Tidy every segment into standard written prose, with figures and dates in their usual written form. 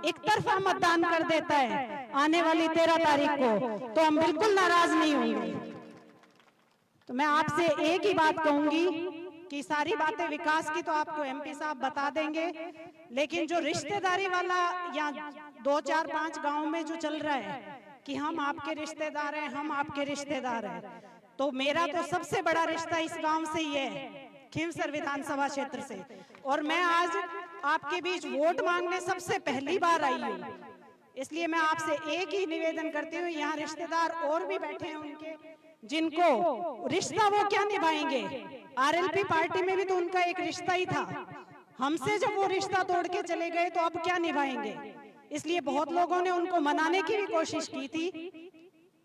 एक तरफा मतदान कर देता है आने वाली 13 तारीख को, तो हम बिल्कुल नाराज नहीं होंगे। तो मैं आपसे एक ही बात कहूंगी कि सारी बातें विकास की तो आपको एमपी साहब बता देंगे, लेकिन जो रिश्तेदारी वाला या 2, 4, 5 गांव में जो चल रहा है कि हम आपके रिश्तेदार हैं, हम आपके रिश्तेदार हैं, तो मेरा तो सबसे बड़ा रिश्ता इस गांव से ही है, खींवसर विधानसभा क्षेत्र से। और मैं आज आपके बीच वोट मांगने सबसे पहली बार आई हूँ, इसलिए मैं आपसे एक ही निवेदन करती हूँ, यहाँ रिश्तेदार और भी बैठे हैं उनके, जिनको रिश्ता वो क्या निभाएंगे, आरएलपी पार्टी में भी तो उनका एक रिश्ता ही था, हमसे जब वो रिश्ता तोड़ के चले गए तो अब क्या निभाएंगे। इसलिए बहुत लोगों ने उनको मनाने की भी कोशिश की थी,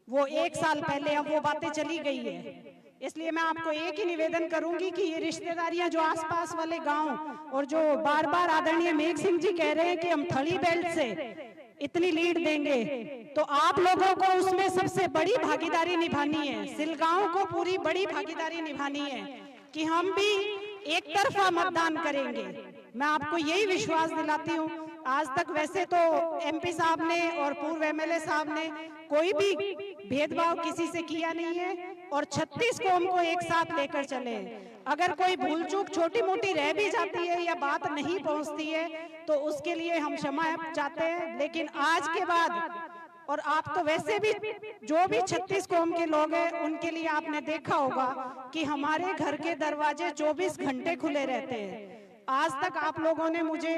वो 1 साल पहले, अब वो बातें चली गई है। इसलिए मैं आपको एक ही निवेदन करूंगी कि ये रिश्तेदारियां जो आसपास वाले गांव, और जो बार बार आदरणीय मेघ सिंह जी कह रहे हैं कि हम थड़ी बेल्ट से इतनी लीड देंगे, तो आप लोगों को उसमें सबसे बड़ी भागीदारी निभानी है, सिलगांव को पूरी बड़ी भागीदारी निभानी है कि हम भी एक तरफा मतदान करेंगे। मैं आपको यही विश्वास दिलाती हूँ। आज तक वैसे तो एमपी साहब ने और पूर्व एमएलए साहब ने कोई भी भेदभाव किसी से किया नहीं है, और 36 कौम को एक साथ लेकर चले। अगर कोई भूल चूक छोटी मोटी रह भी जाती है या बात नहीं पहुंचती है तो उसके लिए हम क्षमा चाहते हैं, लेकिन आज के बाद, और आप तो वैसे भी जो भी 36 कौम के लोग हैं उनके लिए आपने देखा होगा कि हमारे घर के दरवाजे 24 घंटे खुले रहते हैं। आज तक आप लोगों ने मुझे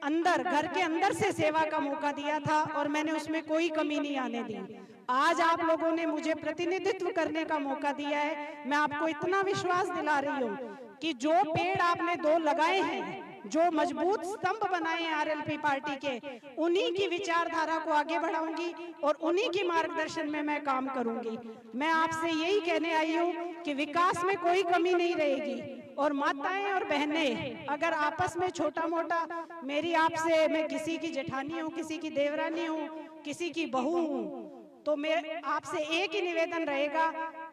अंदर, घर के अंदर से सेवा का मौका दिया था और मैंने उसमें कोई कमी नहीं आने दी। आज आप लोगों ने मुझे प्रतिनिधित्व करने का मौका दिया है। मैं आपको इतना विश्वास दिला रही हूँ कि जो पेड़ आपने 2 लगाए हैं, जो मजबूत स्तंभ बनाए हैं आरएलपी पार्टी के, उन्हीं की विचारधारा को आगे बढ़ाऊंगी और उन्हीं के मार्गदर्शन में मैं काम करूंगी। मैं आपसे यही कहने आई हूँ कि विकास में कोई कमी नहीं रहेगी, और माताएं और बहनें अगर आपस में छोटा मोटा, मेरी आपसे, मैं किसी की जेठानी हूँ, किसी की देवरानी हूँ, किसी की बहू हूँ, तो मैं आपसे एक ही निवेदन रहेगा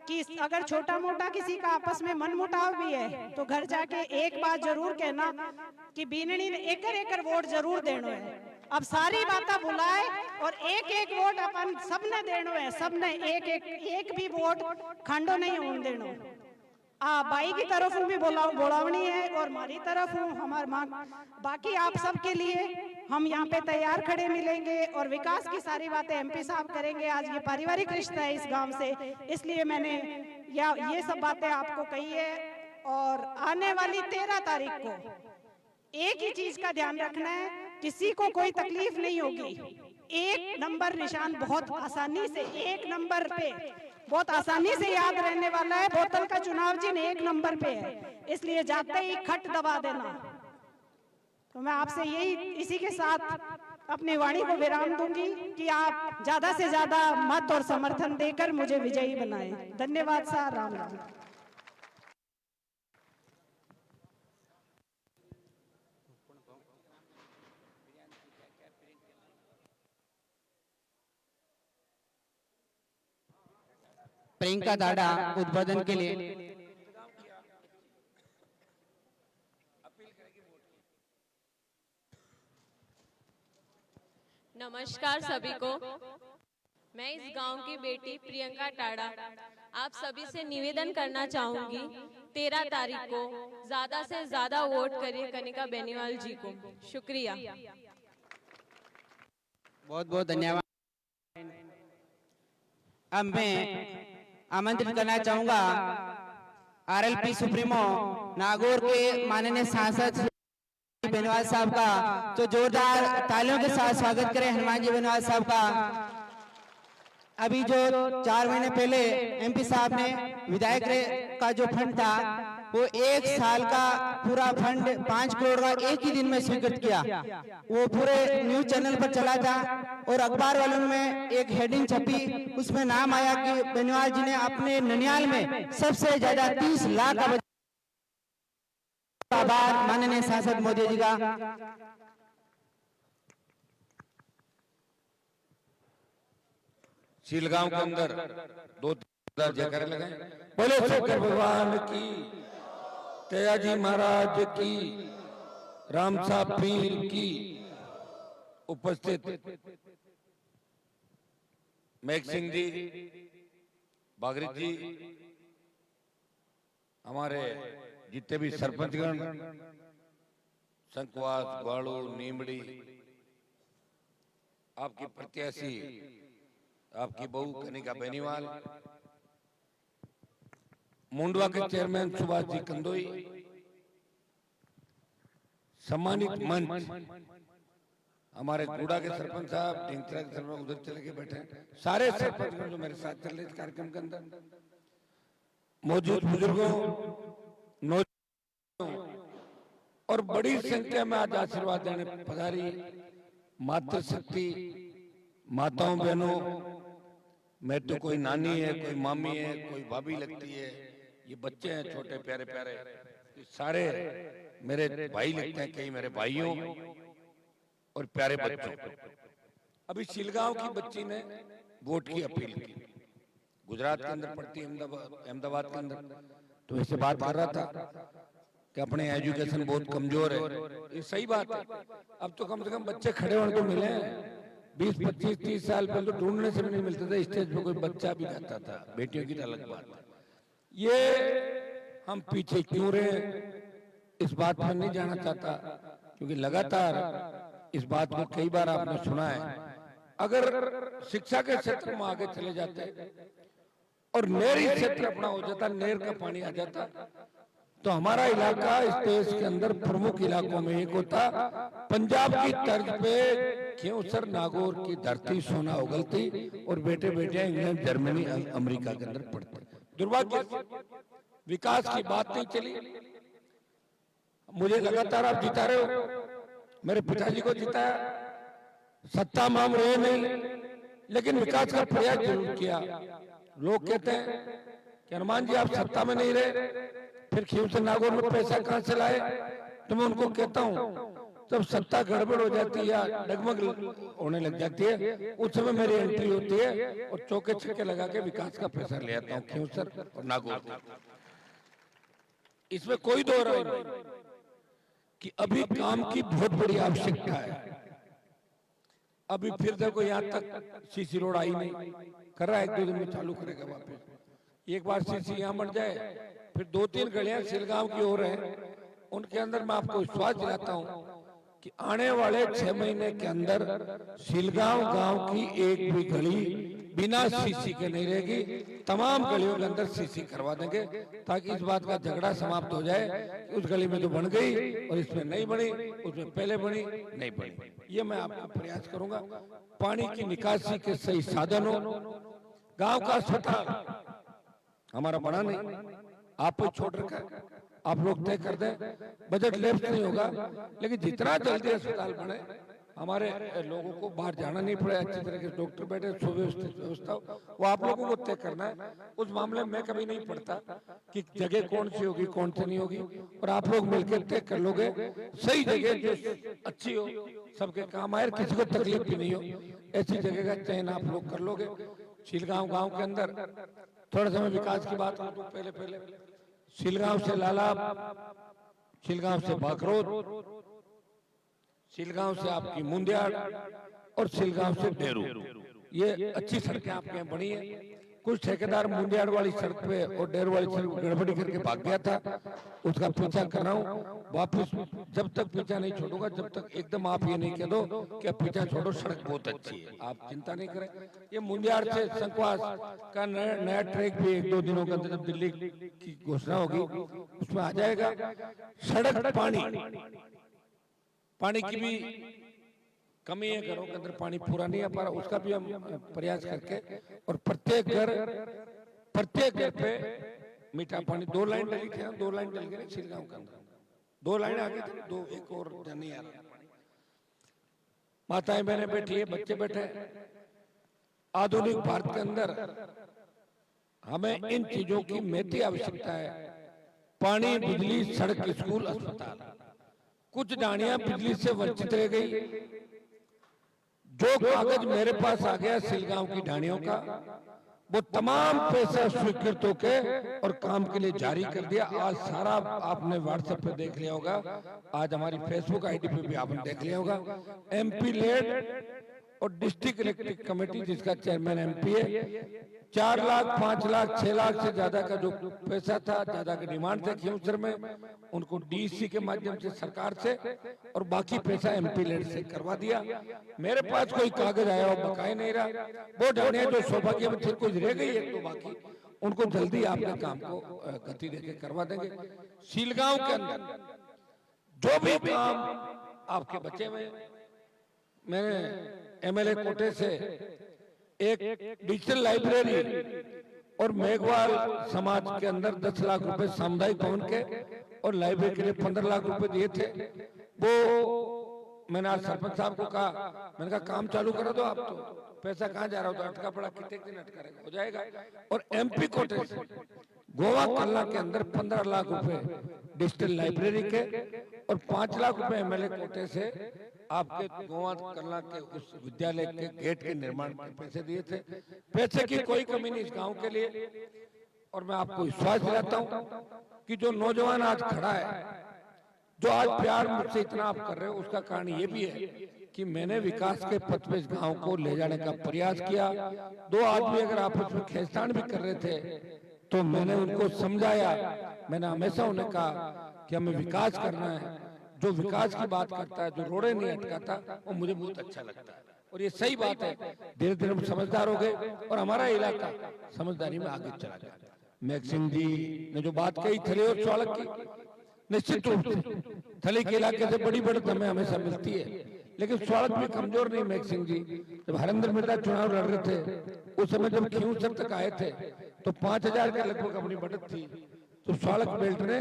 कि अगर छोटा मोटा किसी का आपस में मनमुटाव भी है तो घर जाके एक बात जरूर कहना कि बीननी ने एकर वोट जरूर देनो है। अब सारी बातें बुलाए और एक वोट अपन सबने देनो है, सबने एक भी वोट खंडो नहीं होने देनो। बाई की तरफ भी बोलावनी है और हमारी तरफ हूँ, हमारे माँ, बाकी आप सबके लिए हम यहाँ पे तैयार खड़े मिलेंगे और विकास की सारी बातें एमपी साहब करेंगे। आज ये पारिवारिक रिश्ता है इस गांव से, इसलिए मैंने ये सब बातें आपको कही है। और आने वाली 13 तारीख को एक ही चीज का ध्यान रखना है, किसी को कोई तकलीफ नहीं होगी। 1 नंबर निशान बहुत आसानी से, 1 नंबर पे बहुत आसानी से याद रहने वाला है। बोतल का चुनाव चिन्ह 1 नंबर पे है, इसलिए जाते ही खट दबा देना। तो मैं आपसे यही, इसी के साथ अपनी वाणी को विराम दूंगी कि आप ज्यादा से ज्यादा मत और समर्थन देकर मुझे विजयी बनाएं। धन्यवाद सर, राम राम। प्रियंका दाड़ा उद्बोधन के लिए। नमस्कार सभी को, मैं इस गांव की बेटी प्रियंका टाड़ा आप सभी से निवेदन करना चाहूंगी, 13 तारीख को ज्यादा से ज्यादा वोट करिए कनिका बेनीवाल जी को। शुक्रिया, बहुत बहुत धन्यवाद। अब मैं आमंत्रित करना चाहूंगा आरएलपी सुप्रीमो नागौर के माननीय सांसद बेनीवाल साहब का, तो जोरदार तालियों के साथ स्वागत करें हनुमान जी बेनीवाल साहब का। अभी जो 4 महीने पहले एमपी साहब ने विधायक का जो फंड था वो 1 साल का पूरा फंड 5 करोड़ का एक ही दिन में स्वीकृत किया। वो पूरे न्यूज चैनल पर चला था और अखबार वालों में एक हेडिंग छपी, उसमें नाम आया कि बेनीवाल जी ने अपने ननियाल में सबसे ज्यादा 30 लाख का। आभार माननीय सांसद मोदी जी का। सीलगांव के अंदर 2-3 जयकारे लगाए। बोले शंकर भगवान की, तेयाजी महाराज की, राम साहब पीर की। उपस्थित मेघ सिंह जी, बागरित जी, हमारे जितने भी सरपंचगण, संकवास, ग्वाड़ू, नीमड़ी, आपकी प्रत्याशी, आपकी बहू कनिका बेनीवाल, मुंडवा के चेयरमैन सुभाष जी कंदोई, सम्मानित मंच, हमारे गुड़ा के सरपंच साहब, ढिंगरा के सरपंच उधर चले के बैठे हैं, सारे सरपंच जो मेरे साथ चल रहे इस कार्यक्रम के अंदर, मौजूद बुजुर्गों, नौजवानों और बड़ी संख्या में आज आशीर्वाद देने पधारी मातृशक्ति, माताओं बहनों, मैं तो कोई नानी है, कोई मामी है, कोई भाभी लगती है, ये बच्चे हैं छोटे प्यारे प्यारे, सारे मेरे भाई लगते हैं, कई मेरे भाइयों और प्यारे बच्चों। अभी शिलगांव की बच्ची ने वोट की अपील की, गुजरात के अंदर पढ़ती है, अहमदाबाद के अंदर, तो इससे बात कर रहा था कि अपने एजुकेशन बहुत कमजोर है। ये सही बात है, अब तो कम से कम बच्चे खड़े होने को मिले हैं। 20, 25, 30 साल पहले तो ढूंढने से भी नहीं मिलता था, स्टेज पे कोई बच्चा भी गाता था, बेटियों की अलग बात है। ये हम पीछे क्यों रहे, इस बात पर नहीं जाना चाहता, क्योंकि लगातार इस बात को कई बार आपने सुना है। अगर शिक्षा के क्षेत्र में आगे चले जाते और नहरी क्षेत्र अपना हो जाता, नहर का पानी आ जाता, तो हमारा इलाका इस देश के अंदर प्रमुख इलाकों में एक होता। पंजाब की तर्ज पे क्योंसर नागौर की धरती सोना उगलती और बेटे बेटियां इंग्लैंड, जर्मनी, अमेरिका के अंदर पढ़ते। दुर्भाग्य विकास की बात नहीं चली। मुझे लगातार आप जिता रहे हो, मेरे पिताजी को जिताया, सत्ता में हम रहे नहीं, लेकिन विकास का प्रयास जरूर किया। लोग कहते हैं कि हनुमान जी आप सत्ता में नहीं रहे, फिर खींवसर नागौर में पैसा कहां से लाए? तो मैं उनको कहता हूं जब सत्ता गड़बड़ हो जाती है या डगमग होने लग जाती है, उस समय मेरी एंट्री होती है और चौके छक्के लगा के विकास का पैसा ले आता हूं खींवसर और नागौर। इसमें कोई दो राय नहीं कि अभी काम की बहुत बड़ी आवश्यकता है। अभी फिर देखो यहाँ तक सीसी रोड आई नहीं, कर रहा है, 1-2 दिन में चालू करेगा वापस। एक बार सीसी यहाँ बन जाए, फिर 2-3 गलियां सिलगांव की हो रहे हैं, उनके अंदर मैं आपको विश्वास दिलाता हूं कि आने वाले 6 महीने के अंदर सिलगांव गांव की एक भी गली बिना सीसी के नहीं रहेगी। तमाम गलियों के अंदर सीसी करवा देंगे, ताकि इस बात का झगड़ा समाप्त हो जाए। उस गली में तो बन गई और इसमें नहीं बनी, उसमें पहले बनी नहीं बनी। ये मैं आपको प्रयास करूंगा। पानी की निकासी के सही साधन हो। गांव का अस्पताल हमारा बना नहीं, आप छोड़ रखा है, आप लोग तय कर दें। बजट लेफ्ट नहीं होगा, लेकिन जितना जल्दी अस्पताल बने, हमारे लोगों को बाहर जाना नहीं पड़े, अच्छी तरह के डॉक्टर बैठे, सुव्यवस्थित व्यवस्था, वो आप लोगों को तय करना है। उस मामले में मैं कभी नहीं पढ़ता कि जगह कौन सी होगी कौन सी नहीं होगी, और आप लोग मिलकर तय कर लोगे सही जगह जो अच्छी हो, सबके काम आए, किसी को तकलीफ भी नहीं हो, ऐसी जगह का चयन आप लोग कर लोगे। सिलगांव गांव के अंदर थोड़ा समय विकास की बात हो तो पहले सिलगांव से लालाब, सिलगांव से बाकरोद, सिलगांव से आपकी मुंडियाड़ और सिलगांव से डेरू, ये अच्छी सड़कें आपके यहाँ बनी है। कुछ ठेकेदार मुंडियाड़ वाली सड़क पे और डेरू वाली सड़क गड़बड़ी करके भाग गया था, उसका पीछा कर रहा हूँ वापस। जब तक पीछा नहीं छोड़ूंगा, जब तक एकदम आप ये नहीं कह दो कि अब पीछा छोड़ो, सड़क बहुत अच्छी है, आप चिंता नहीं करें। ये मुंडियाड़ से संकवास का नया ट्रैक भी 1-2 दिनों के अंदर जब दिल्ली की घोषणा होगी उसमें आ जाएगा। सड़क, पानी की भी कमी है, घरों के अंदर पानी पूरा नहीं आ पा रहा, उसका भी हम प्रयास करके, और प्रत्येक घर पे मीठा पानी 2 लाइन डली थी, 2 लाइन डल गए सिलगांव के अंदर, 2 लाइन आगे थे, 2 एक और नहीं आ रहा। माताएं बहनें बैठी है, बच्चे बैठे। आधुनिक भारत के अंदर हमें इन चीजों की महती आवश्यकता है। पानी, बिजली, सड़क, स्कूल, अस्पताल। कुछ डाणियां बिजली से वंचित रह गई। जो कागज मेरे पास आ गया सिलगांव की ढाणियों का, वो तमाम पैसा स्वीकृत होके और काम के लिए जारी कर दिया। आज सारा आपने व्हाट्सएप पे देख लिया होगा, आज हमारी फेसबुक आईडी पे भी आपने देख लिया होगा। एमपी लेड और डिस्ट्रिक्ट इलेक्ट्रिक कमेटी जिसका चेयरमैन एमपी है, 4 लाख 5 लाख 6 लाख से ज्यादा का जो पैसा था, ज्यादा की डिमांड थे खियूसर में, उनको डीसी के माध्यम से सरकार से और बाकी पैसा एमपी लेड से करवा दिया। मेरे पास कोई कागज आया हो बकाया नहीं रहा, वो ढाने जो सौभाग्य में थे कुछ रह गई है तो बाकी उनको जल्दी आपके काम को गति देके करवा देंगे। सीलगांव के अंदर जो भी काम आपके बचे हुए, मैंने एमएलए कोटे से एक डिजिटल लाइब्रेरी और मेघवाल समाज के अंदर 10 लाख रुपए सामुदायिक भवन के और लाइब्रेरी के लिए 15 लाख रुपए दिए थे। वो मैंने आज सरपंच साहब को कहा, मैंने कहा काम चालू करो तो आप, तो पैसा कहाँ जा रहा हो, तो अटका पड़ा, कितने दिन अटका रहेगा, हो जाएगा। और एमपी कोटे से गोवा कल्ला के अंदर 15 लाख रुपए डिजिटल लाइब्रेरी के और 5 लाख रुपए एमएलए कोटे से आपके गोवा कल्ला के उस विद्यालय के गेट के निर्माण के पैसे दिए थे। पैसे की कोई कमी नहीं इस गांव के लिए। और मैं आपको विश्वास दिलाता हूं कि जो नौजवान आज खड़ा है, जो आज प्यार मुझसे इतना आप कर रहे हो, उसका कारण ये भी है कि मैंने विकास के पथ पे इस गांव को ले जाने का प्रयास किया। 2 आदमी अगर आपस में खींचतान भी कर रहे थे तो मैंने उनको समझाया। मैंने हमेशा उन्हें कहा कि हमें विकास करना है, जो विकास की बात करता है, जो रोड़े नहीं अटकाता, वो मुझे बहुत अच्छा लगता है। और ये सही बात है, धीरे धीरे हम समझदार हो गए और हमारा इलाका समझदारी में आगे चला गया। मैक सिंह जी ने जो बात कही थली और स्वागत की, निश्चित रूप से थली के इलाके से बड़ी बढ़त हमें हमेशा मिलती है, लेकिन स्वागत भी कमजोर नहीं। मैक सिंह जी जब हरिंदर मिर्जा चुनाव लड़ रहे थे उस समय जब खियूसर तक आए थे तो 5000 के लगभग अपनी बढ़त थी, तो स्वागत बेल्ट ने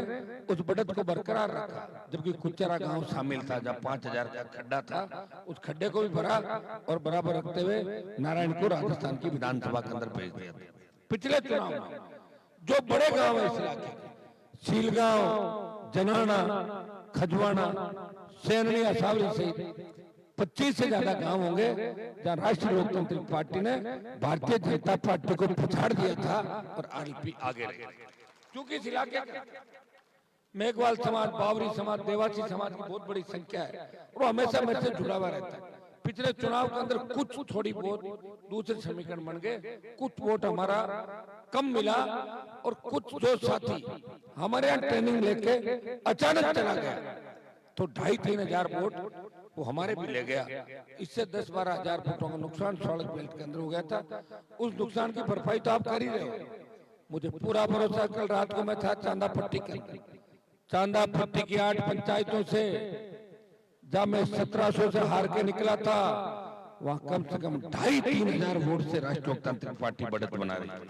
उस बढ़त को बरकरार रखा, जबकि कुचरा गांव शामिल था। जब 5000 का खड्डा था, उस खड्डे को भी भरा और बराबर रखते हुए नारायण को राजस्थान की विधानसभा के अंदर भेज दिया। पिछले चुनाव में जो बड़े गांव है इस इलाके, सीलगांव, जनाना, खजवाना, सेननी, असावरी सहित 25 से ज्यादा गांव होंगे जहां राष्ट्रीय लोकतांत्रिक पार्टी ने भारतीय जनता पार्टी को पछाड़ दिया था और आरएलपी आगे रही। क्योंकि इस इलाके का मेघवाल समाज, बावरी समाज, देवासी समाज की बहुत बड़ी संख्या है और हमेशा मेरे से जुड़ा हुआ रहता है। पिछले चुनाव के अंदर कुछ थोड़ी बहुत दूसरे समीकरण बन गए, कुछ वोट हमारा कम मिला और कुछ जो साथी हमारे यहाँ ट्रेनिंग लेके अचानक चला गया तो 2,500-3 हजार वोट वो हमारे भी ले गया। इससे 10-12 हजार वोटों का नुकसान स्वागत बेल्ट के अंदर हो गया था। उस नुकसान की भरपाई तो आप कर ही रहे हो। मुझे पूरा भरोसा, कल रात को मैं था चांदा पट्टी के अंदर, चांदा पट्टी की 8 पंचायतों से जब मैं 1700 से हार के निकला था, वहां कम से कम 2,500-3 हजार वोट से राष्ट्रीय लोकतांत्रिक पार्टी बढ़त बना रही है।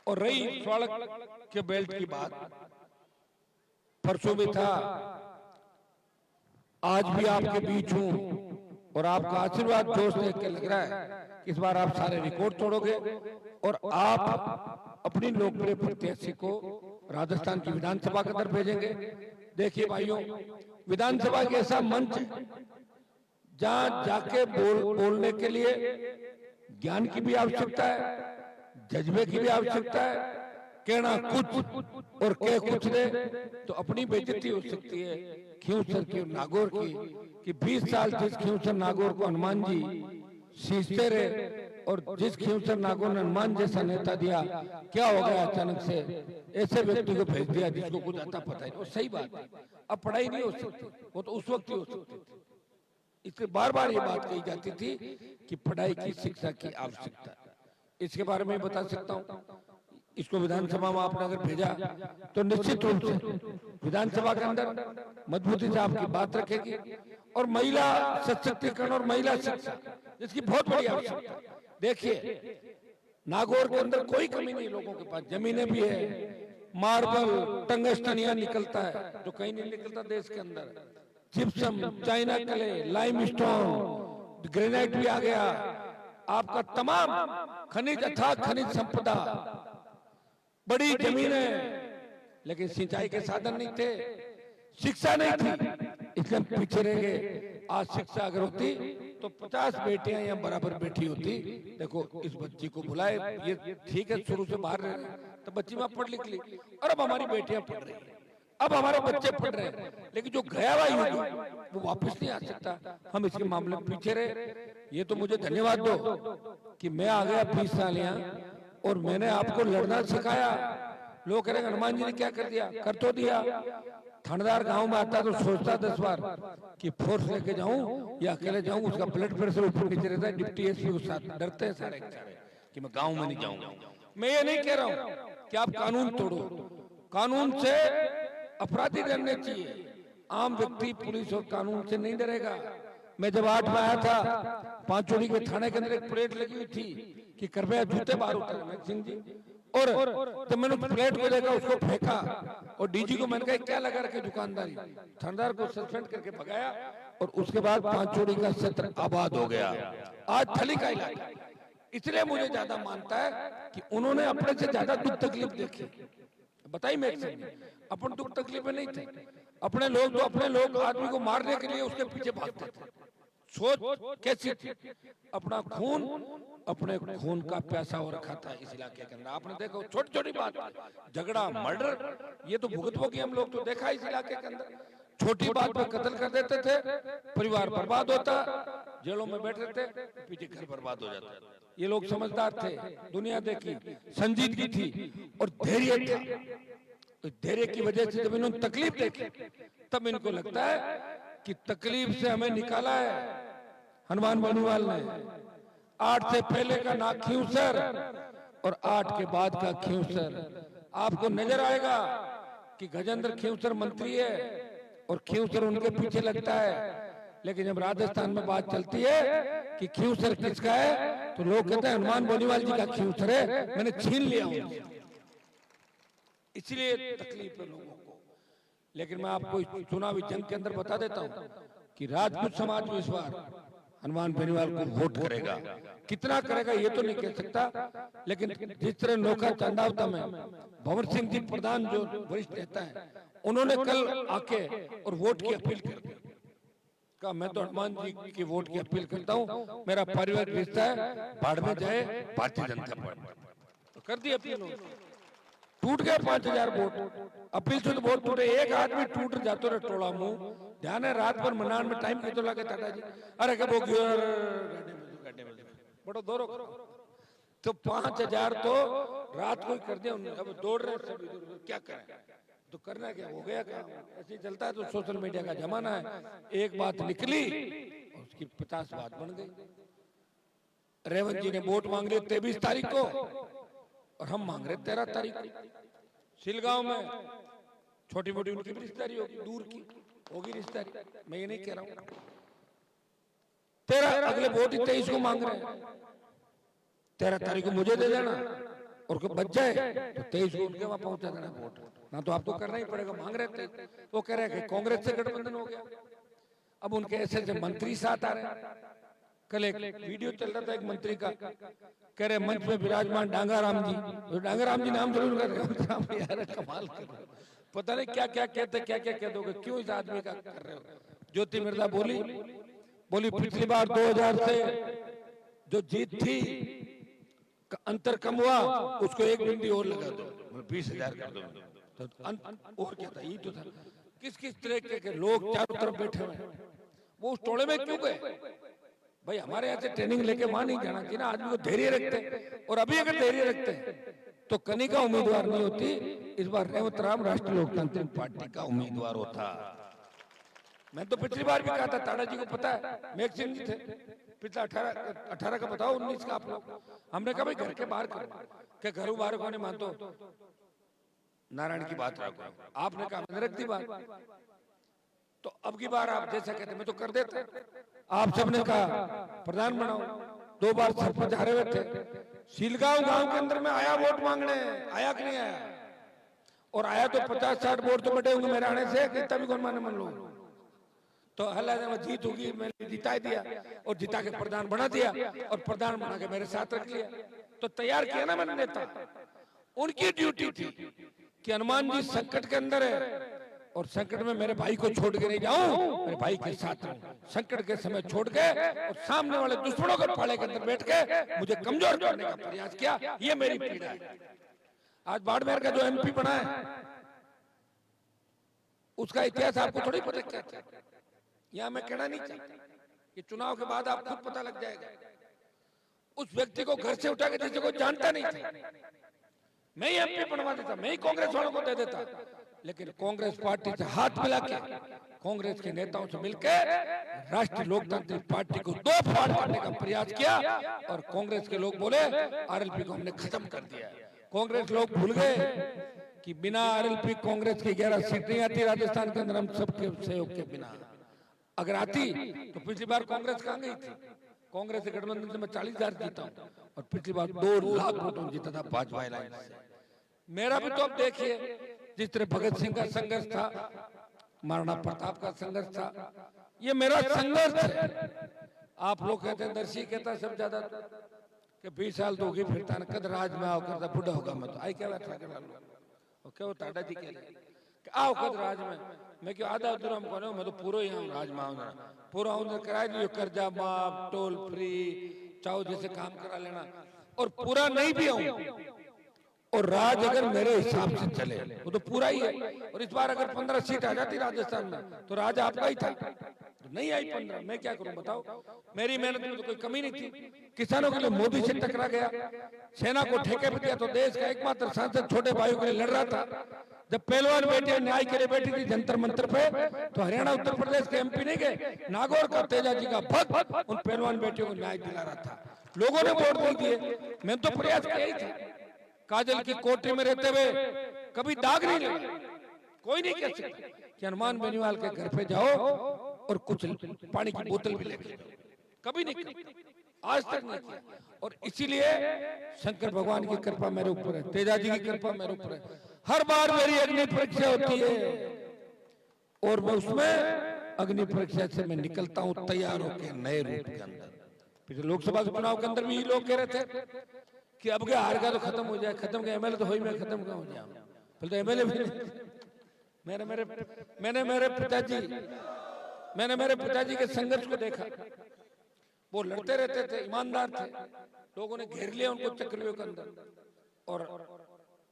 और रही स्वागत के बेल्ट की बात, परसों भी था, आज भी आपके बीच हूं और आपका आशीर्वाद जोश देख के लग रहा है कि इस बार आप सारे रिकॉर्ड तोड़ोगे और आप अपनी लोकप्रिय प्रत्याशी को राजस्थान की विधानसभा के अंदर भेजेंगे। देखिए भाइयों, विधानसभा एक ऐसा मंच जहां जाके बोलने के लिए ज्ञान की भी आवश्यकता है, जज्बे की भी आवश्यकता है। कहना कुछ और कह कुछ दे तो अपनी बेइज्जती हो सकती है खियूसर की और नागौर की, कि 20 साल जिस खियूसर नागौर को हनुमान जी सींचते रहे और जिस खियूसर नागौर ने हनुमान जैसा नेता दिया, क्या हो गया अचानक से ऐसे व्यक्ति को भेज दिया जिसको कुछ आता पता नहीं। और सही बात है, अब पढ़ाई नहीं हो सकती, वो तो उस वक्त ही हो सकती थी। इसके बार बार ये बात कही जाती थी कि पढ़ाई की, शिक्षा की आवश्यकता। इसके बारे में बता सकता हूँ, इसको विधानसभा में आपने अगर भेजा तो निश्चित रूप से विधानसभा के अंदर मजबूती से आपकी बात रखेगी और महिला सशक्तिकरण और महिला शिक्षा जिसकी बहुत बड़ी आवश्यकता। देखिए, नागौर के अंदर कोई कमी नहीं, लोगों के पास जमीनें भी है, मार्बल, टंगस्टन यहाँ निकलता है जो कहीं नहीं निकलता देश के अंदर, gypsum, China clay, limestone, granite भी आ गया। आपका तमाम खनिज, अथाह खनिज संपदा, बड़ी जमीनें, लेकिन सिंचाई के साधन नहीं थे, शिक्षा नहीं थी, इसलिए हम पीछे रह गए। आज शिक्षा अगर होती तो 50 बेटियां यहाँ बराबर बैठी होती। देखो इस बच्ची को बुलाए, ये ठीक है शुरू से बाहर रह रहे हैं, तो बच्ची वहां पढ़ लिख ली, और अब हमारी बेटियां पढ़ रही हैं, अब हमारे बच्चे पढ़ रहे हैं, लेकिन जो गया हुआ युग वो वापस नहीं आ सकता। हम इसके मामले में पीछे रहे। ये तो मुझे धन्यवाद दो कि मैं आ गया 20 साल यहाँ और मैंने आपको लड़ना सिखाया। लोग कह रहे हनुमान जी ने क्या कर दिया, कर तो दिया। थानेदार गांव में आता तो सोचता 10 बार कि फोर्स लेके जाऊं या अकेले जाऊं, उसका ब्लड प्रेशर ऊपर नीचे रहता है। डिप्टी एसपी के साथ डरते हैं सारे कि मैं गांव में नहीं जाऊंगा। मैं ये नहीं कह रहा हूं कि आप कानून तोड़ो, कानून से अपराधी डरने चाहिए, आम व्यक्ति पुलिस और कानून से नहीं डरेगा। मैं जब 8 में आया था, 5 जोड़ी के थाने के अंदर एक प्लेट लगी हुई थी कि कृपया जूते बाहर उतारें सिंह जी, और जब मैंने उस प्लेट को देखा उसको फेंका और डीजी को मैंने कहा क्या लगा रखे दुकानदारी, थानेदार को सस्पेंड करके भगाया और उसके बाद 5 जोड़ी का क्षेत्र आबाद हो गया। आज थली का इलाका, इसलिए मुझे ज्यादा मानता है कि उन्होंने अपने से ज्यादा दुख तकलीफ देखी। बताइए मैं अपन दुख तकलीफ में नहीं थे, अपने लोग तो अपने लोग आदमी को मारने के लिए उसके पीछे भागते थे। सोच कैसी थी, अपना खून, अपने खून का प्यासा हो रखा था इस इलाके के अंदर। आपने देखो छोटी छोटी बात, झगड़ा, मर्डर, ये तो भुगतभोगी हम लोग तो देखा इस इलाके के अंदर। छोटी बात पे कत्ल कर देते थे, परिवार बर्बाद होता, जेलों में बैठे थे, पीछे घर बर्बाद हो जाता। ये लोग समझदार थे, दुनिया देखी, संजीदगी थी और धैर्य था। तो धैर्य की वजह से जब इन्होंने तकलीफ देखी तब इनको लगता है कि तकलीफ से हमें निकाला है हनुमान बेनीवाल ने। 8 से पहले का ना खींवसर और 8 के बाद का खींवसर। आपको नजर आएगा कि गजेंद्र खींवसर मंत्री है और खींवसर उनके पीछे लगता है, लेकिन जब राजस्थान में बात चलती है कि खींवसर किसका है तो लोग कहते हैं हनुमान बेनीवाल जी का खींवसर है, मैंने छीन लिया हूं। इसलिए तकलीफ है लोगों को। लेकिन मैं आपको चुनावी जंग के अंदर बता देता हूं कि राजपूत समाज में इस बार हनुमान बेनीवाल को वोट करेगा। कितना करेगा ये तो नहीं कह सकता, लेकिन जिस तरह नौका चंदावता में भंवर सिंह जी प्रधान जो वरिष्ठ नेता है, उन्होंने कल आके और वोट की अपील कर दी। कहा मैं तो हनुमान जी की वोट की अपील करता हूँ, मेरा पारिवारिक रिश्ता है, भाड़ में जाए भारतीय जनता पार्टी। तो कर दी अपील, टूट गया 5000 वोट। अपील से तो वोट टूटे, एक आदमी टूट जातो रे टोला मुंह। ध्यान है रात भर मनान में टाइम कितो लगे टाटा जी, अरे कब गाड़ी में बड़ो दौरो करो। तो 5000 तो रात को ही कर दिया उन्होंने। अब दौड़ रहे सब इधर, क्या करें, तो करना क्या, हो गया काम। ऐसे चलता है तो सोशल मीडिया का जमाना है। एक बात निकली और उसकी 50 बात बन गई। रेवंत जी ने वोट मांग लिए 23 तारीख को और हम मांग रहे 13 तारीख को। सिलगांव में छोटी मोटी उनकी रिश्तेदारी होगी, दूर की होगी रिश्तेदारी, मैं ये नहीं कह रहा हूं। 13 अगले वोट 23 को मांग रहे हैं, 13 तारीख को मुझे दे देना और बच जाए तो 23 को उनके वहां पहुंचा देना वोट। ना तो आपको करना ही पड़ेगा, मांग रहे थे। वो कह रहे हैं कांग्रेस से गठबंधन हो गया। अब उनके ऐसे मंत्री साथ आ रहे हैं। कल एक वीडियो चल रहा था एक मंत्री का, कह रहे मंच में विराजमान डांगाराम जी, तो डांगाराम जी नाम जरूर कर यार कमाल कर रहे हो, पता नहीं क्या क्या कहते, क्या क्या कह दोगे, क्यों इस आदमी का कर रहे हो। ज्योति मिर्जा बोली पिछली बार 2000 से जो जीत थी अंतर कम हुआ, उसको 1 बिंदी और लगा दो, 20,000 कर दो। तो और क्या था, ये तो था। किस किस तरह के लोग चारों तरफ बैठे हुए, वो उस टोले में क्यों गए भाई? हमारे यहाँ से ट्रेनिंग लेके वहां नहीं जाना चाहिए ना। आदमी को धैर्य रखते, और अभी अगर धैर्य रखते तो कनिका उम्मीदवार नहीं होती, इस बार रेवंत राम राष्ट्रीय लोकतांत्रिक पार्टी का उम्मीदवार होता। मैं तो पिछली बार भी कहा था, ताड़ा जी को पता है, मेघ सिंह जी थे पिछला 18 का बताओ, 19 का आप लोग। हमने कहा भाई घर के बाहर करो, क्या घरों बाहर को नहीं मानते, नारायण की बात रखो। आपने कहा मैंने रख दी बात। तो अब की बार आप जैसा कहते मैं तो कर देता। आप सबने कहा प्रधान बनाओ, 2 बार सरपंच हारे हुए थे। सीलगांव गांव के अंदर में आया वोट मांगने, आया कि नहीं आया? और आया तो 50-60 वोट तो बटे होंगे मेरे आने से, कितना भी कौन माने मन लो। तो हल्ला जीत होगी, मैंने जिता दिया और जिता के प्रधान बना दिया, और प्रधान बना के मेरे साथ रख लिया। तो तैयार किया ना मैंने नेता। उनकी ड्यूटी थी कि हनुमान जी संकट के अंदर है, और संकट में मेरे भाई को छोड़ के नहीं जाऊं, मेरे भाई के साथ रहूं। संकट के समय छोड़ के और सामने वाले दुश्मनों के पाले के अंदर बैठ के मुझे कमजोर करने का प्रयास किया, ये मेरी पीड़ा है। आज बाड़मेर का जो एमपी बना है उसका इतिहास आपको थोड़ी पता क्या था, यहां मैं कहना नहीं चाहता, ये चुनाव के बाद आप खुद पता लग जाएगा। उस व्यक्ति को घर से उठा के जिसे कोई जानता नहीं था, मैं ही एमपी बनवा देता, मैं ही कांग्रेस वालों को दे देता, लेकिन कांग्रेस पार्टी से हाथ मिला के, कांग्रेस के नेताओं से मिलकर राष्ट्रीय लोकतांत्रिक पार्टी को दो फाड़ करने का प्रयास किया और कांग्रेस के लोग बोले आरएलपी को हमने खत्म कर दिया। कांग्रेस लोग भूल गए कि बिना आरएलपी कांग्रेस की 11 सीट नहीं आती राजस्थान के अंदर, हम सबके सहयोग के बिना। अगर आती तो पिछली बार कांग्रेस कहां गई थी? कांग्रेस के गठबंधन से मैं 40,000 जीता हूं और पिछली बार 2 लाख वोटों जीता था भाजपा लाइन से। मेरा भी तो अब देखिए, जिस तरह भगत सिंह का संघर्ष था, महाराणा प्रताप का संघर्ष था, ये मेरा संघर्ष है। आप लोग कहते हैं, दर्शी कहता सब ज्यादा कि 20 साल तो होगी फिरता न कद राज में आओ करता बुढ़ा होगा मैं तो आई क्या बैठा कर लो और क्या वो टाटा जी कह रहे आओ कद राज में, मैं क्यों आधा अधूरा हम कौन मैं तो पूरा ही हूँ राज में आऊंगा, पूरा हूँ करा दियो, कर्जा माफ, टोल फ्री, चाहो जैसे काम करा लेना, और पूरा नहीं भी आऊं और राज अगर मेरे हिसाब से चले वो तो पूरा ही है। और इस बार अगर 15 सीट आ जाती राजस्थान में तो राज आपका ही था, तो नहीं आई 15, मैं क्या करूं बताओ? मेरी मेहनत में तो कोई कमी नहीं थी। किसानों के लिए मोदी से टकरा गया, सेना को ठेके पे दिया तो देश का एकमात्र सांसद छोटे भाइयों के लिए लड़ रहा था। जब पहलवान बेटियां न्याय के लिए बैठी थी जंतर मंतर पे, तो हरियाणा उत्तर प्रदेश के एमपी नहीं गए, नागौर का तेजा जी का भक्त उन पहलवान बेटियों को न्याय दिला रहा था। लोगों ने वोट नहीं दिए, मैं तो प्रयास किया ही था। काजल की कोठरी में रहते हुए कभी दाग नहीं लगा, कोई नहीं कह सकता कि हनुमान बेनीवाल के घर पे जाओ और कुछ पानी की बोतल भी लेके जाओ, कभी नहीं किया, आज तक नहीं किया। और इसीलिए शंकर भगवान की कृपा मेरे ऊपर है, तेजा जी की कृपा मेरे ऊपर है। हर बार मेरी अग्नि परीक्षा होती है और मैं उसमें अग्नि परीक्षा से मैं निकलता हूँ तैयार होकर नए रूप के अंदर। पिछले लोकसभा चुनाव के अंदर भी ये लोग कह रहे थे कि अब क्या हार गया तो खत्म हो जाए, खत्म गया एमएलए तो हो ही, मैं खत्म कहाँ हो जाऊं, पहले तो एमएलए भी मैंने मेरे पिताजी के संघर्ष को देखा। वो लड़ते रहते थे, ईमानदार थे, लोगों ने घेर लिया उनको चक्रव्यूह के अंदर और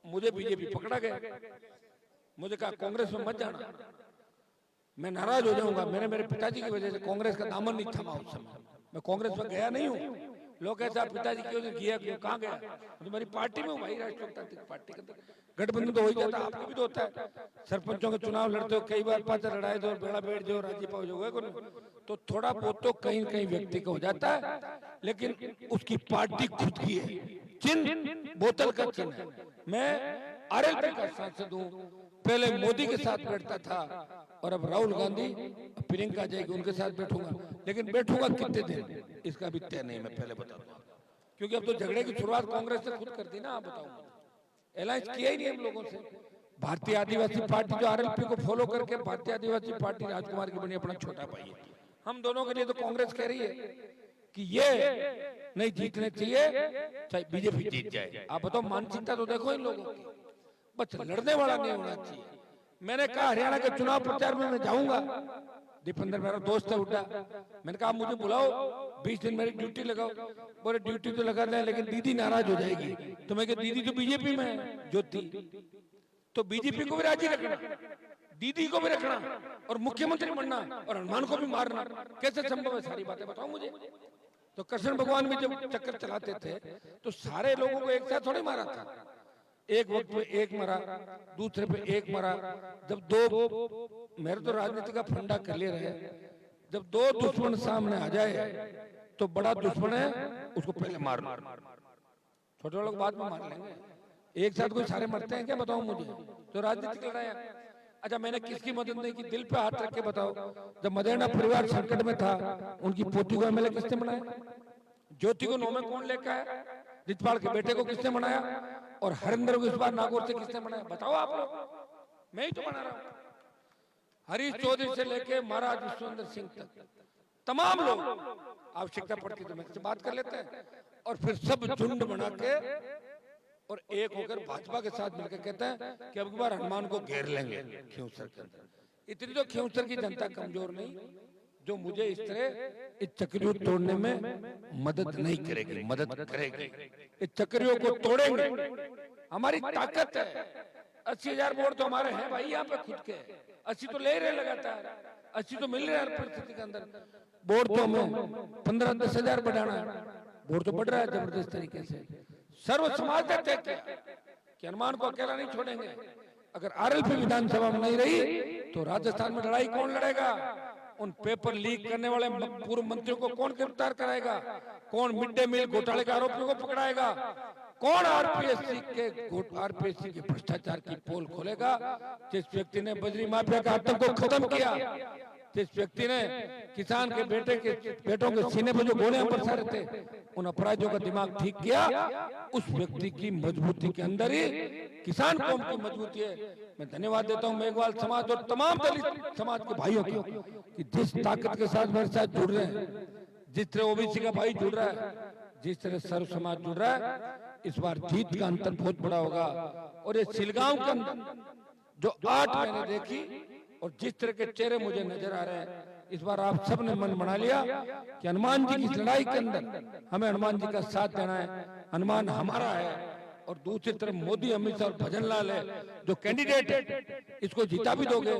मुझे बीजेपी पकड़ा गया। मुझे कहा कांग्रेस में मत जाना, मैं नाराज हो जाऊंगा। मैंने मेरे पिताजी की वजह से कांग्रेस का दामन नहीं थमा उस समय, मैं कांग्रेस में गया नहीं हूँ। लोग कहते हैं पिताजी क्यों नहीं गया, क्यों कहाँ गया? तो मेरी पार्टी में हूँ भाई, राष्ट्रीय लोकतांत्रिक पार्टी के अंदर गठबंधन तो हो ही जाता, आपको भी तो होता है। सरपंचों के चुनाव लड़ते हो, कई बार पाचा लड़ाई दो, बेड़ा बैठ जाओ, राजी पाओ जो, तो थोड़ा बहुत तो कहीं कहीं व्यक्ति को हो जाता है, लेकिन उसकी पार्टी खुद की है, चिन्ह बोतल का चिन्ह है। मैं आरएलपी का सांसद हूँ, पहले मोदी के साथ बैठता था और अब राहुल गांधी, प्रियंका जाएगी उनके साथ बैठूंगा, लेकिन बैठूंगा कितने दिन इसका भी तय नहीं, मैं पहले बता दूं, क्योंकि अब तो झगड़े की शुरुआत कांग्रेस से खुद कर दी ना। आप बताओ, अलायंस किया ही नहीं हम लोगों से। भारतीय आदिवासी पार्टी जो आरएलपी को फॉलो करके भारतीय आदिवासी पार्टी राजकुमार की बनी अपना छोटा भाई है, हम दोनों के लिए तो कांग्रेस कह रही है कि ये नहीं जीतने चाहिए, चाहे बीजेपी जीत जाए। आप बताओ, मानसिकता तो देखो इन लोगों की, बस लड़ने वाला नहीं होना चाहिए। मैंने कहा हरियाणा के चुनाव प्रचार में मैं जाऊंगा, दीपेंद्र मेरा दोस्त है उठा, मैंने कहा मुझे बुलाओ, 20 दिन मेरी ड्यूटी लगाओ। बोले ड्यूटी तो लगा दें लेकिन दीदी नाराज हो जाएगी। तो मैं कहा दीदी तो बीजेपी में है, ज्योति, तो बीजेपी को भी राजी रखना, दीदी को भी रखना और मुख्यमंत्री बनना और हनुमान को भी मारना, कैसे संभव है? सारी बातें बताओ मुझे। तो कृष्ण भगवान भी जब चक्कर चलाते थे तो सारे लोगों को एक साथ थोड़ी मारा था, एक वक्त पे एक मरा, दूसरे पे एक मरा। जब दो, मेरे तो राजनीति का फंडा कर ले रहे, जब दो दुश्मन सामने आ जाए तो बड़ा दुश्मन है उसको पहले मार लो, छोटे लोग बाद में मार लेंगे। एक साथ कोई सारे मरते हैं क्या? बताओ मुझे। तो राजनीतिक लड़ाई। अच्छा, मैंने किसकी मदद नहीं की? दिल पे हाथ रख के बताओ। जब मदेरणा परिवार संकट में था, उनकी पोती को एमएलए किसने बनाया? ज्योति को नौ में कौन लेकर आया? रितपाल के बेटे को किसने बनाया? और हरिंदर को इस बार नागौर से किसने बनाया? बताओ आप लोग, मैं ही तो बना रहा हूं। हरीश चौधरी से लेके महाराज विश्वेंद्र सिंह तक तमाम लोग, आवश्यकता पड़ती तो मैं बात कर लेते हैं और फिर सब झुंड बना के और एक होकर भाजपा के साथ मिलकर कहते हैं कि अब की बार हनुमान को घेर लेंगे खिंवसर के अंदर। इतनी तो खिंवसर की जनता कमजोर नहीं जो मुझे इस तरह इस चक्रियों तोड़ने में मदद नहीं करेगी, मदद करेगी। इस चक्रियों को तोड़ेंगे, हमारी ताकत है। 80,000 वोट तो हमारे हैं भाई यहाँ पे खुद के, 80 तो ले रहे लगातार, 80 तो मिल रहे हैं हर परिस्थिति के अंदर। वोट तो हमें 15-10,000 बढ़ाना है, वोट तो बढ़ रहा है जबरदस्त तरीके से। सर्व समाज ने तय किया कि हनुमान को अकेला नहीं छोड़ेंगे। अगर आरएलपी विधानसभा में नहीं रही तो राजस्थान में लड़ाई कौन लड़ेगा? उन पेपर लीक करने वाले पूर्व मंत्रियों को कौन गिरफ्तार कराएगा? कौन मिड डे मील घोटाले के आरोपियों को पकड़ाएगा? कौन आरपीएससी के भ्रष्टाचार की पोल खोलेगा? जिस व्यक्ति ने बजरी माफिया का आतंक को खत्म किया, जिस व्यक्ति ने किसान के बेटों के सीने पर जो गोलियां बरसा रहे थे, उन अपराधियों का दिमाग ठीक किया, उस व्यक्ति की मजबूती के अंदर ही किसान कौम की मजबूती है। मैं धन्यवाद देता हूं मेघवाल समाज और तमाम दलित समाज के भाइयों को कि जिस ताकत के साथ मेरे साथ जुड़ रहे हैं, जिस तरह ओबीसी का भाई जुड़ रहा है, जिस तरह सर्व समाज जुड़ रहा है, इस बार जीत का अंतर बहुत बड़ा होगा। और ये सिलगांव के अंदर जो 8 महीने देखी और जिस तरह के चेहरे मुझे नजर आ रहे हैं, इस बार आप सब ने मन बना लिया कि हनुमान जी की इस लड़ाई के अंदर हमें हनुमान जी का साथ देना है। हनुमान हमारा है। और दूसरी तरफ मोदी, अमित शाह और भजन लाल है जो कैंडिडेट है, इसको जिता भी दोगे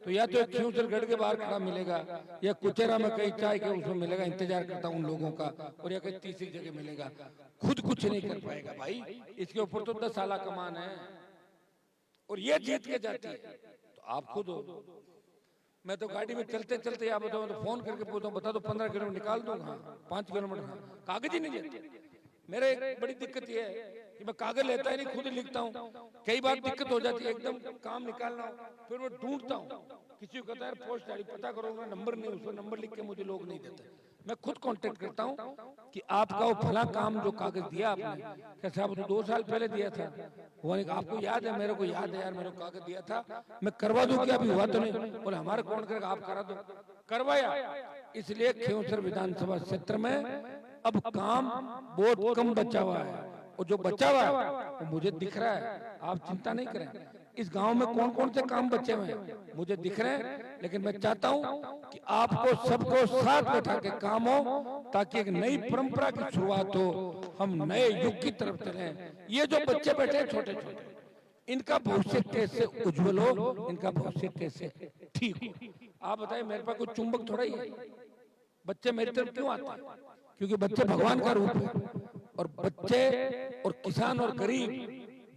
तो या तो एक खिंवसर गढ़ के बाहर खड़ा मिलेगा या कुचेरा में कहीं चाय के उसमें मिलेगा। इंतजार करता हूं उन लोगों का। और या कहीं तीसरी जगह मिलेगा। खुद कुछ नहीं कर पाएगा भाई, इसके ऊपर तो 10 साल कमान है और ये जीत के जाती है। तो आप खुद हो। मैं तो गाड़ी में चलते चलते आप बताओ तो फोन करके पूछता हूँ, बता दो 15 किलोमीटर निकाल दूंगा, 5 किलोमीटर, कागज ही नहीं देते। मेरे एक बड़ी दिक्कत ये है कि मैं कागज लेता ही नहीं, खुद ही लिखता हूँ। कई बार दिक्कत हो जाती है, एकदम काम निकालना हो, फिर मैं ढूंढता हूँ। किसी को कहता है पोस्ट गाड़ी पता करो, नंबर नहीं, उसको नंबर लिख के मुझे लोग नहीं देते। मैं खुद कांटेक्ट करता हूँ कि आपका वो फला काम जो कागज दिया आपने, क्या साहब तो 2 साल पहले दिया था, वो आपको याद है? मेरे को याद है यार, मेरे को कागज दिया था, मैं करवा दूं क्या? अभी हुआ तो नहीं। बोले हमारे कौन करेगा, आप करा दो। करवाया। इसलिए खिंवसर विधानसभा क्षेत्र में अब काम बहुत कम बचा हुआ है और जो बचा हुआ है वो मुझे दिख रहा है। आप चिंता नहीं करें, इस गांव में कौन कौन से काम बचे हुए हैं मुझे दिख रहे हैं। लेकिन मैं चाहता हूं कि आपको सबको साथ बैठा के काम हो ताकि एक नई परंपरा की शुरुआत हो, हम नए युग की तरफ चलें। ये जो बच्चे बैठे हैं छोटे छोटे, इनका भविष्य कैसे उज्जवल हो, इनका भविष्य कैसे ठीक हो। आप बताइए, मेरे पास कोई चुंबक थोड़ा ही है। बच्चे मेरी तरफ क्यों आते हैं? क्योंकि बच्चे भगवान का रूप है। और बच्चे और किसान और गरीब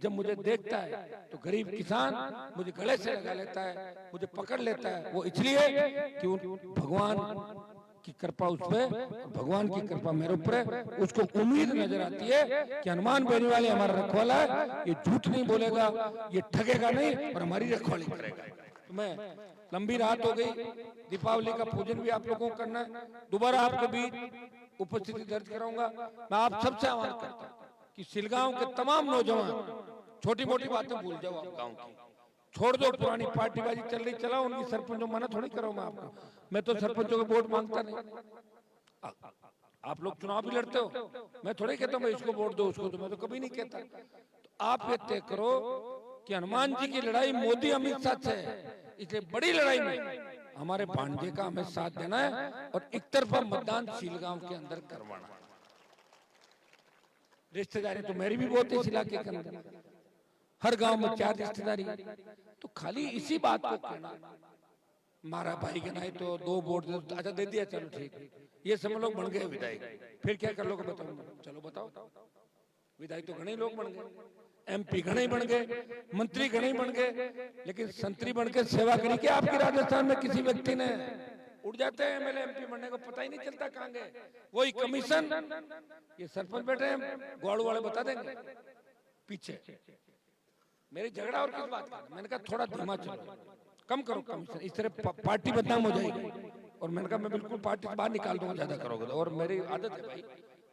जब मुझे देखता है तो गरीब किसान मुझे गले से लगा लेता है, मुझे पकड़ लेता है। वो इसलिए कि भगवान की कृपा उस पे, भगवान की कृपा मेरे ऊपर है। उसको उम्मीद नजर आती है कि हनुमान बेनीवाल हमारा रखवाला है, ये झूठ नहीं बोलेगा, ये ठगेगा नहीं और हमारी रखवाली करेगा। तो मैं, लंबी रात हो गई, दीपावली का पूजन भी आप लोगों को करना है। दोबारा आपके बीच उपस्थिति दर्ज कराऊंगा। मैं आप सबसे आह्वान करता हूँ कि सिलगांव के तमाम नौजवान छोटी मोटी बातें भूल जाओ, आप गांव की छोड़ दो। पुरानी पार्टीबाजी चल रही, चलाओ। उनकी सरपंचों मना थोड़ी करो मैं आपको। मैं तो सरपंचों को वोट मांगता नहीं। आप लोग चुनाव भी लड़ते हो, मैं थोड़ी कहता हूँ इसको वोट दो उसको, तो मैं तो कभी नहीं कहता। तो आप ये तय करो कि हनुमान जी की लड़ाई मोदी अमित शाह से है, इसलिए बड़ी लड़ाई में हमारे भांजे का हमें साथ देना है और एक तरफा मतदान सीलगांव के अंदर करवाना है। रिश्तेदारी तो मेरी भी बहुत है इस इलाके के अंदर, हर गांव में 4 रिश्तेदारी। तो खाली इसी बात को कहना, मारा भाई के नहीं तो 2 वोट अच्छा दे दिया, चलो ठीक, ये सब लोग बन गए विधायक। फिर क्या कर लोगे बताओ? चलो बताओ, विधायक तो घने लोग बन गए, एमपी घने बन गए, मंत्री घने बन गए, लेकिन संतरी बनकर सेवा करी क्या आपकी राजस्थान में किसी व्यक्ति ने? उड़ जाते हैं एमएलए एमपी बनने को, पता ही नहीं चलता कहां गए। वही कमीशन, ये सरपंच बैठे हैं, ग्वाड़ू वाले बता देंगे पीछे। मेरी झगड़ा और किस बात का? मैंने कहा थोड़ा धीमा चलो, कम करो कमीशन, इस तरह पार्टी बदनाम हो जाएगी। और मैंने कहा मैं बिल्कुल पार्टी से बाहर निकाल दूंगा ज्यादा करोगे तो। और मेरी आदत है भाई,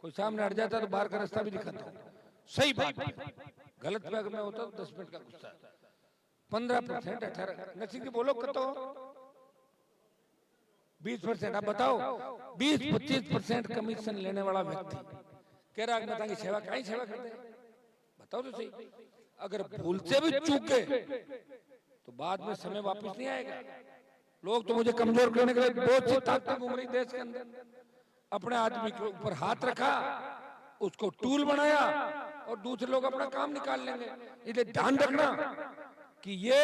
कोई सामने अड़ जाता है तो बाहर का रास्ता भी दिखाता हूँ। सही बात, गलत पे अगर मैं होता तो 10 मिनट का गुस्सा। 15%, 18, नसीब की बोलो कतो 20%। आप बताओ, 20-25% कमीशन लेने वाला व्यक्ति कह रहा है मैं ताकि सेवा, कहीं सेवा करते बताओ तो सही। अगर भूल से भी चूक गए तो बाद में समय वापस नहीं आएगा। लोग तो मुझे कमजोर करने के लिए बहुत सी ताकतें घूम रही देश के अंदर। अपने आदमी के ऊपर हाथ रखा, उसको टूल बनाया और दूसरे लोग अपना काम निकाल लेंगे। इसलिए ध्यान रखना कि ये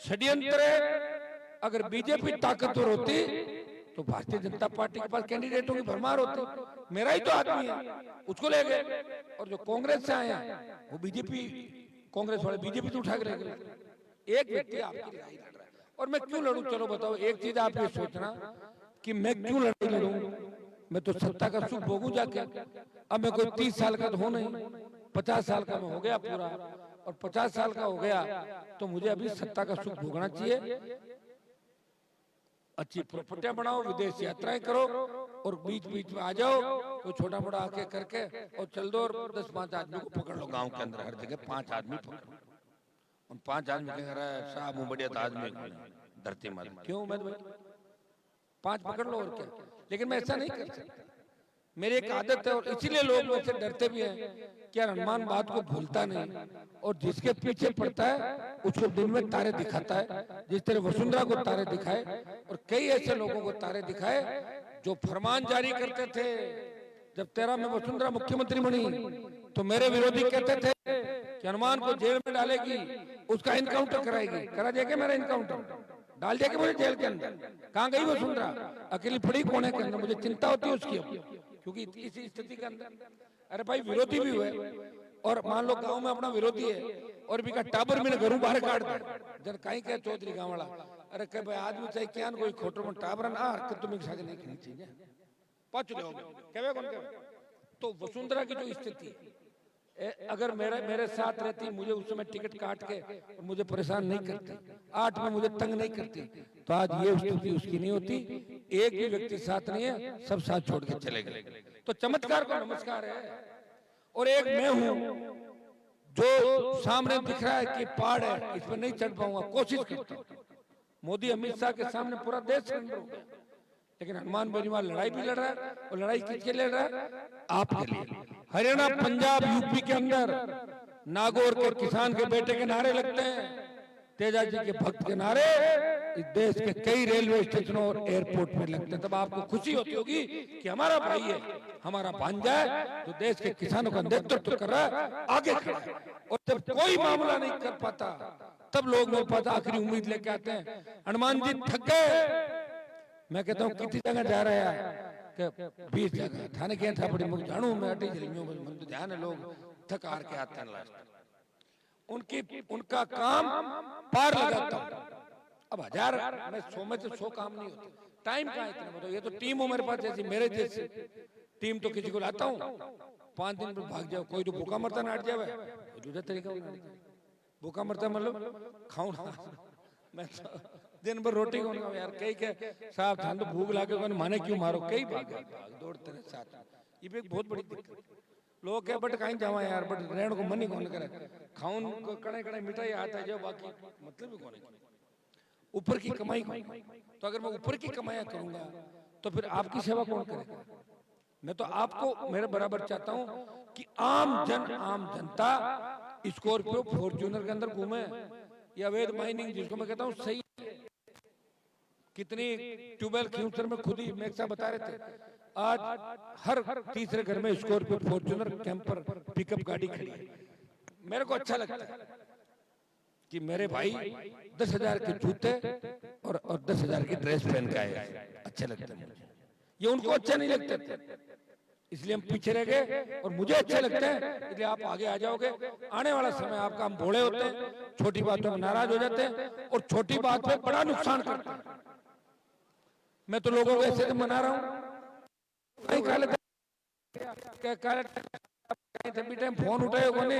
षड्यंत्र है। अगर बीजेपी ताकतवर होती तो भारतीय जनता पार्टी के पास कैंडिडेटों की भरमार होती। मेरा ही तो आदमी है, उसको ले गए। और जो कांग्रेस से आए हैं वो बीजेपी, कांग्रेस वाले बीजेपी से उठा के ले गए। एक व्यक्ति आपकी लड़ाई लड़ रहा है और मैं क्यों लड़ूं? चलो बताओ, एक चीज आप ये सोचना कि मैं क्यों लड़ाई लड़ूं? मैं तो सत्ता का सुख भोगूं जाके। अब मैं कोई 30 साल का तो हो नहीं, 50 साल का मैं हो गया पूरा, और 50 साल का हो गया तो मुझे अभी सत्ता का सुख भोगना चाहिए। अच्छी प्रॉपर्टियां बनाओ, विदेश यात्राएं करो और बीच बीच में आ जाओ, कोई छोटा मोटा आके करके और चल दो और 10-5 आदमी को पकड़ लो। गांव के अंदर हर जगह 5 आदमी पकड़, उन 5 आदमी कह रहा है साहब वो बढ़िया आदमी धरती मत, क्यों मैं 5 पकड़ लो और क्या। लेकिन मैं ऐसा नहीं कर सकता, मेरी एक आदत है और इसीलिए लोग मुझसे डरते भी हैं कि हनुमान बात को भूलता नहीं और जिसके पीछे पड़ता है उसको दिन में तारे दिखाता है। जिस तरह वसुंधरा को तारे दिखाए और कई ऐसे लोगों को तारे दिखाए जो फरमान जारी करते थे। जब 13 में वसुंधरा मुख्यमंत्री बनी तो मेरे विरोधी कहते थे कि हनुमान को जेल में डालेगी, उसका इनकाउंटर कराएगी। करा दिया क्या मेरा इनकाउंटर? डाल दिया कि मुझे जेल के अंदर? कहाँ गई वसुंधरा? अकेली पड़ी कोने के अंदर। मुझे चिंता होती है उसकी, क्योंकि इसी स्थिति के अंदर अरे भाई विरोधी भी हुए और मान लो गांव में अपना विरोधी है और भी का टाबर मैंने घरों बाहर काट दे जन कहीं कहे चौधरी गांव वाला अरे कह भाई आदमी चाहिए क्या कोई खोटो में टाबर ना हरकत तुम्हें साथ नहीं करनी चाहिए पहुंच रहे हो कौन कहे। तो वसुंधरा की जो स्थिति अगर मेरे साथ रहती, मुझे उस समय टिकट काट के और मुझे परेशान नहीं करती, 8 में मुझे तंग नहीं करती, तो आज ये स्थिति उसकी नहीं होती। एक भी व्यक्ति साथ नहीं है, सब साथ छोड़ के चले गए। तो चमत्कार को नमस्कार है। और एक मैं हूं जो सामने दिख रहा है कि पहाड़ है, इस पर नहीं चढ़ पाऊंगा, कोशिश करता हूं। मोदी अमित शाह के सामने पूरा देश सरेंडर हो गया, लेकिन हनुमान बेनीवाल लड़ाई भी लड़ रहा है। और लड़ाई किसके लड़ रहा है? आपके लिए। हरियाणा, पंजाब, यूपी के अंदर नागौर के किसान के बेटे के नारे लगते हैं, तेजा जी के भक्त के नारे इस देश के कई रेलवे स्टेशनों और एयरपोर्ट में लगते हैं। तब आपको खुशी होती होगी कि हमारा भाई है, हमारा भांजा है जो देश के किसानों का नेतृत्व कर रहा है, आगे खड़ा है। और जब कोई मामला नहीं कर पाता तब लोग मेरे पास आखिरी उम्मीद लेके आते हैं, हनुमान जी थक गए। मैं कहता हूँ कितनी जगह जा रहे हैं? 20 जगह थाने के था बड़ी मुझे जानू मैं अटी तो ध्यान है, लोग थक हार के आते हैं लास्ट। उनका काम पार लगाता हूँ। अब 1000 मैं 100 में से 100 काम नहीं होते, टाइम कहाँ इतना बताओ। ये तो टीम हो मेरे पास जैसी, मेरे जैसे टीम तो किसी को लाता हूँ 5 दिन में भाग जाओ, कोई तो भूखा मरता नाट जावे, दूसरा तरीका भूखा मरता मतलब खाऊं ना मैं तो दिन भर रोटी कौन खाऊं यार। कई के साहब थान तो भूख लागे कौन माने क्यों मारो, कई भाग दौड़ते रहे साथ। ये भी एक बहुत बड़ी दिक्कत। लोग कहे बट कहीं जावा यार, बट रहने को मन ही कौन करे, खाऊं कड़े कड़े मिठाई आता है जो, बाकी मतलब ही कौन है। ऊपर की कमाई तो अगर मैं ऊपर की कमाई करूंगा तो फिर आपकी सेवा कौन करेगा? मैं तो आपको मेरे बराबर चाहता हूं कि आम जनता स्कॉर्पियो फॉर्च्यूनर के अंदर घूमे। ये अवैध माइनिंग जिसको मैं कहता हूँ सही, कितनी ट्यूबवेल फ्यूचर में खुद ही मेक्सा बता रहे थे, आज हर तीसरे घर में स्कॉर्पियो फॉर्च्यूनर कैंपर पिकअप गाड़ी खड़ी है। मेरे को अच्छा लगता है कि मेरे भाई 10,000 के जूते और 10,000 की ड्रेस पहन के आए, अच्छे लगते हैं। ये उनको अच्छे नहीं लगते, इसलिए हम पीछे रह गए और मुझे अच्छे लगते हैं, इसलिए आप आगे आ जाओगे। आने वाला समय आपका हम भोले होते हैं, छोटी बातों में नाराज हो जाते हैं और छोटी बात पे बड़ा नुकसान करते हैं। मैं तो लोगों को ऐसे मना रहा हूँ, फोन उठाए कोने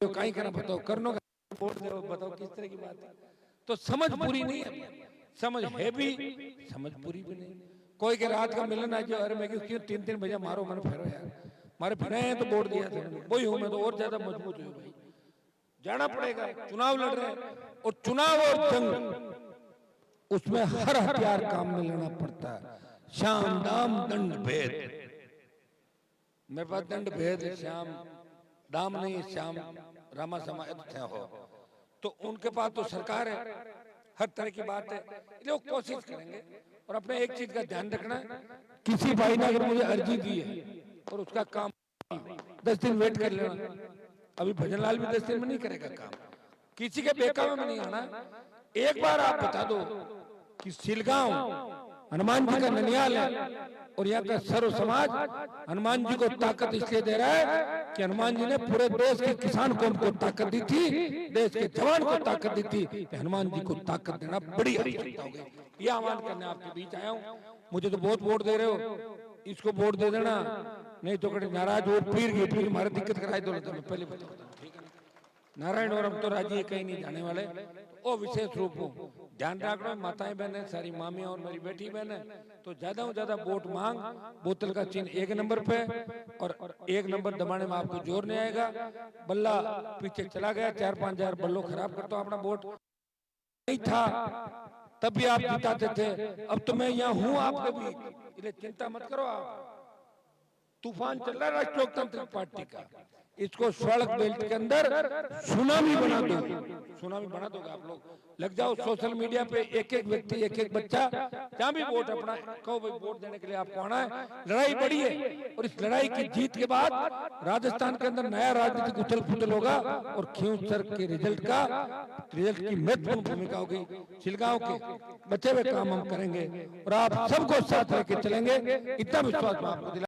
कहीं करना बताओ, करनो वोट दो, बताओ किस तरह की बात है। तो समझ पूरी नहीं है, समझ है भी, समझ पूरी भी नहीं। कोई के रात का मिलन आज, अरे मैं क्यों 3-3 बजे मारो मैंने फेरो यार, मारे फिर हैं तो वोट दिया था वही हूं मैं, तो और ज्यादा मजबूत हूँ भाई। जाना पड़ेगा, चुनाव लड़ रहे हैं और चुनाव और जंग उसमें हर हथियार काम में लेना पड़ता है। शाम दाम दंड भेद, मेरे पास दंड भेद श्याम दाम नहीं श्याम रामा समाज हो, तो उनके पास तो सरकार है, हर तरह की बात है, लोग कोशिश करेंगे। और अपने एक चीज का ध्यान रखना, किसी भाई ने अगर मुझे अर्जी दी है और उसका काम 10 दिन वेट कर लेना। अभी भजनलाल भी 10 दिन में नहीं करेगा काम, किसी के बेकाम में नहीं आना। एक बार आप बता दो कि सिलगांव हनुमान जी का ननियाल है और यहाँ का सर्व समाज हनुमान जी को ताकत इसलिए दे रहा है कि हनुमान जी ने पूरे देश के किसान कौम को ताकत दी थी, देश के जवान को ताकत दी थी। हनुमान जी को ताकत देना बड़ी आवश्यकता हो गई। यह आह्वान करने आपके बीच आया हूँ। मुझे तो बहुत वोट दे रहे हो, इसको वोट दे देना, नहीं तो कभी नाराज हो फिर हमारे दिक्कत कराए दो। पहले बताओ, ठीक है? नारायण और हम तो राजी कहीं नहीं जाने वाले। ओ विशेष रूप हो ध्यान रखना, माताएं बहनें सारी मामियां और मेरी बेटी बहन, तो ज्यादा से ज्यादा वोट मांग। बोतल का चिन्ह 1 नंबर पे, और 1 नंबर दबाने में आपको जोर नहीं आएगा। बल्ला पीछे चला गया, 4-5 हजार बल्लों खराब करता अपना वोट नहीं था तब भी आप जिताते थे। अब तो मैं यहाँ हूँ आपके बीच, इसलिए चिंता मत करो। आप तूफान चल रहा है राष्ट्रीय लोकतांत्रिक पार्टी का, इसको सड़क बेल्ट के अंदर सुनामी बना दो, सुनामी बना दोगे आप लोग। लग जाओ सोशल मीडिया पे, एक एक व्यक्ति, एक एक बच्चा, जहाँ भी वोट अपना कहो भाई वोट देने के लिए आपको आना है। लड़ाई बड़ी है और इस लड़ाई की जीत के बाद राजस्थान के अंदर नया राजनीतिक उथल पुथल होगा और खींवसर के रिजल्ट की महत्वपूर्ण भूमिका होगी। सिलगांव के बचे हुए काम हम करेंगे और आप सबको साथ लेके चलेंगे, इतना विश्वास मैं आपको दिला।